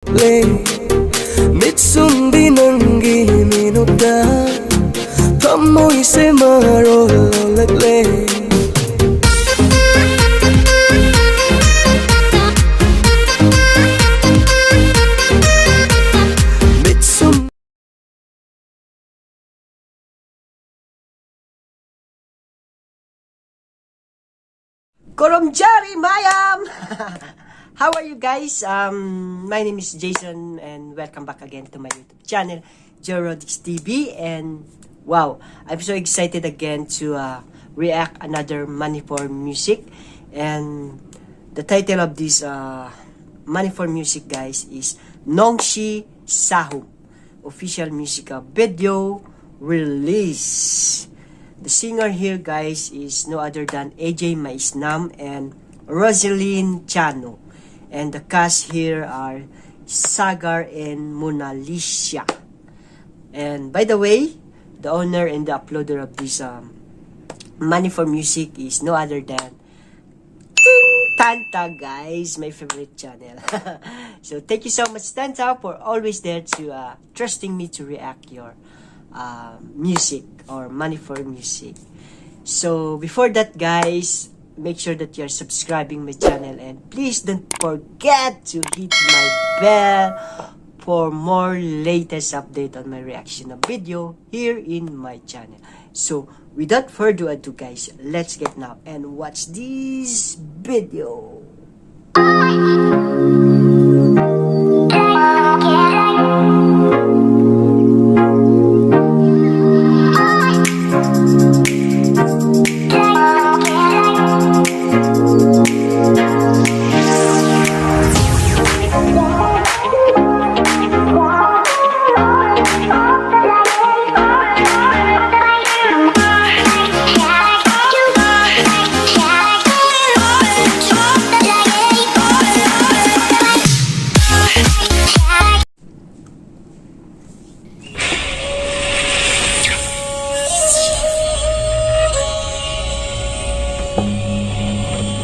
lalagli Mitsundi nangi minuta Kamoy se maro lalagli Kurumjari Mayam! How are you guys? My name is Jason and welcome back again to my YouTube channel, Jorodix TV. And wow, I'm so excited again to react another Money for Music. And the title of this Money for Music, guys, is Nongshi Sahum official music video release. The singer here, guys, is no other than AJ Maisnam and Rosaline Chano. And the cast here are Sagar and Monalicia. And by the way, the owner and the uploader of this Money for Music is no other than Tanta, guys, my favorite channel. So thank you so much, Tanta, for always there to trusting me to react your music or Money for Music. So before that, guys, make sure that you're subscribing my channel and please don't forget to hit my bell for more latest update on my reaction of video here in my channel. So without further ado, guys, let's get now and watch this video.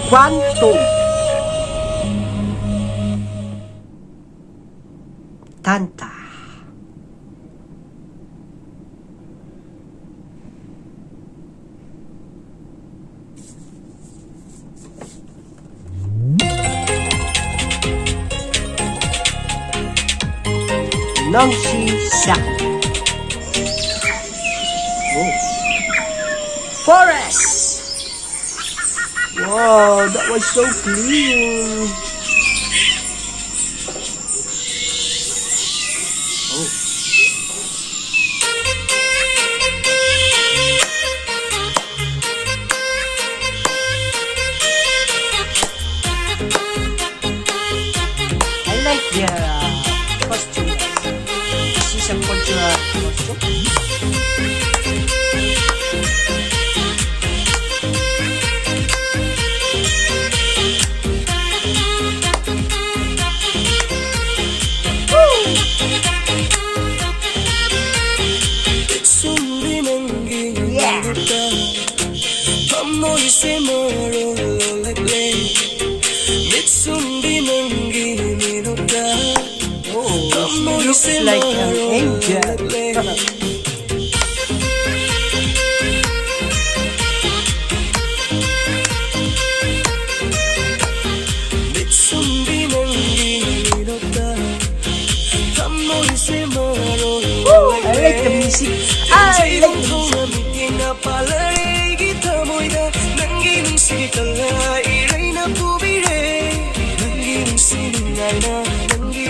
Quantum Tanta. Nongshi Sahum. Oh. Forest. Wow, that was so clean. Oh. I like their costume. This is a cultural costume. Oh, she looks like an angel. I like the music. I like the music.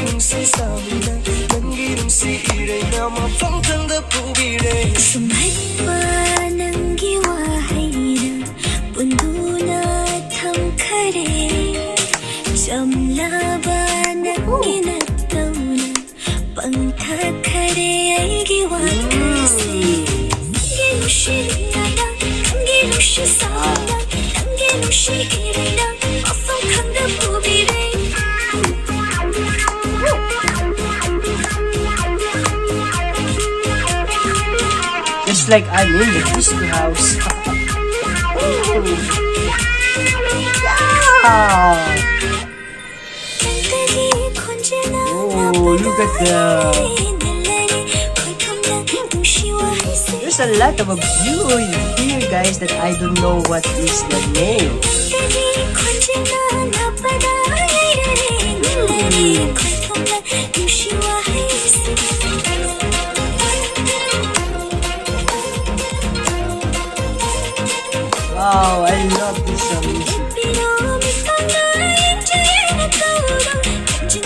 Just like I'm in the Crispy House. Yeah. Oh. look at there's a lot of view here, guys, that I don't know what is the name. Wow, I love this music.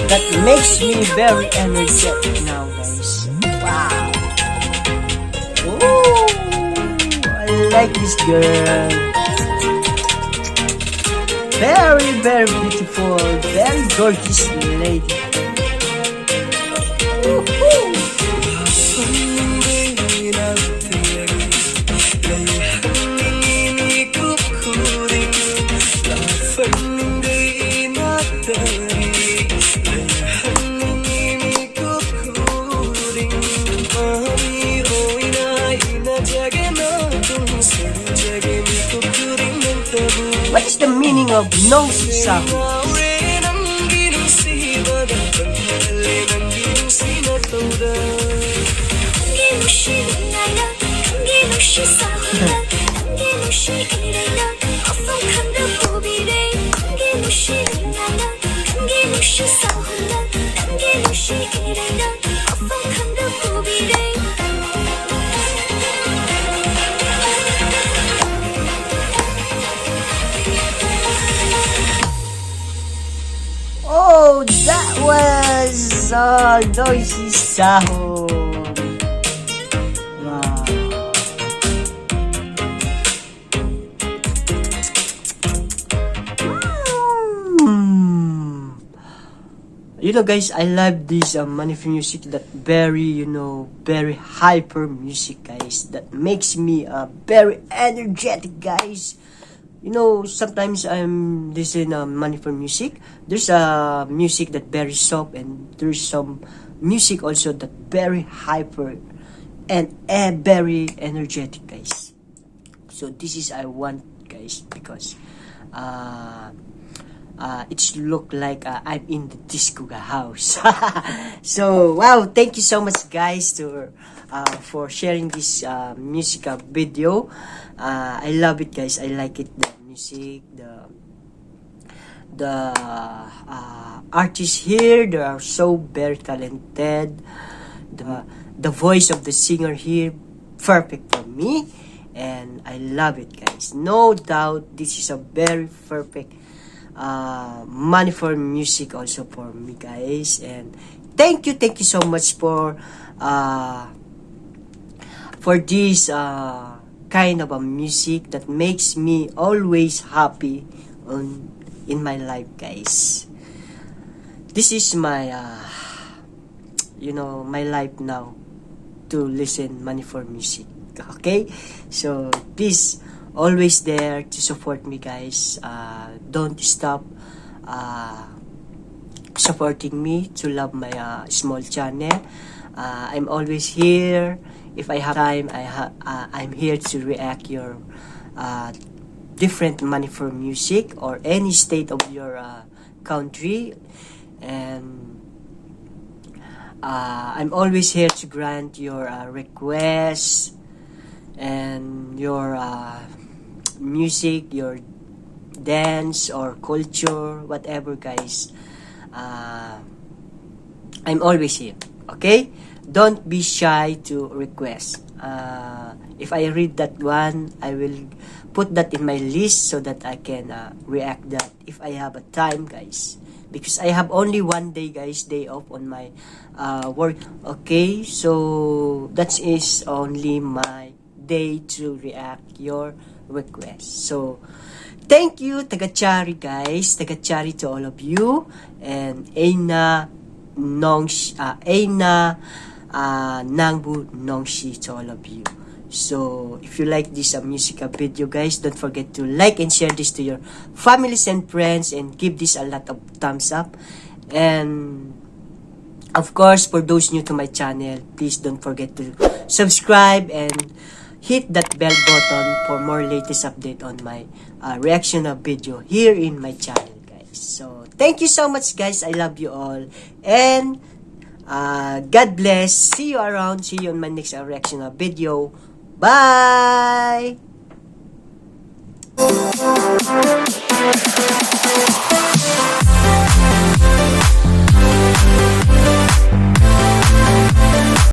That makes me very energetic now, guys. Wow. Ooh, I like this girl. Very, very beautiful, very gorgeous lady. Woohoo. What is the meaning of Nong Si Saho? Oh, that was Nong Si Saho. Wow. You know, guys, I love this Manifest music, that very, very hyper music, guys, that makes me very energetic, guys. You know, sometimes I'm listening Manifest music. There's a music that very soft, and there's some music also that very hyper and very energetic, guys. So this is I want, guys, because it's look like I'm in the disco house. So wow, thank you so much, guys, for sharing this musical video. I love it, guys. I like it, the music, the artists here, they are so very talented. The voice of the singer here, perfect for me, and I love it, guys. No doubt this is a very perfect Manifest music also for me, guys. And thank you so much for this kind of a music that makes me always happy in my life, guys. This is my my life now, to listen Manifest music. Okay, so please always there to support me, guys. Don't stop supporting me, to love my small channel. I'm always here. If I have time, I'm here to react your different Manifest music or any state of your country, and I'm always here to grant your requests and your music, your dance or culture, whatever, guys. I'm always here. Okay, don't be shy to request. If I read that one, I will put that in my list so that I can react that if I have a time, guys, because I have only one day, guys, day off on my work. Okay, so that is only my day to react your request. So thank you, Tagachari, guys. Tagachari to all of you, and Aina Nangbu Nongshi to all of you. So if you like this musical video, guys, don't forget to like and share this to your families and friends, and give this a lot of thumbs up. And of course, for those new to my channel, please don't forget to subscribe and hit that bell button for more latest update on my reaction of video here in my channel, guys. So thank you so much, guys. I love you all, and God bless. See you around. See you on my next reaction video. Bye!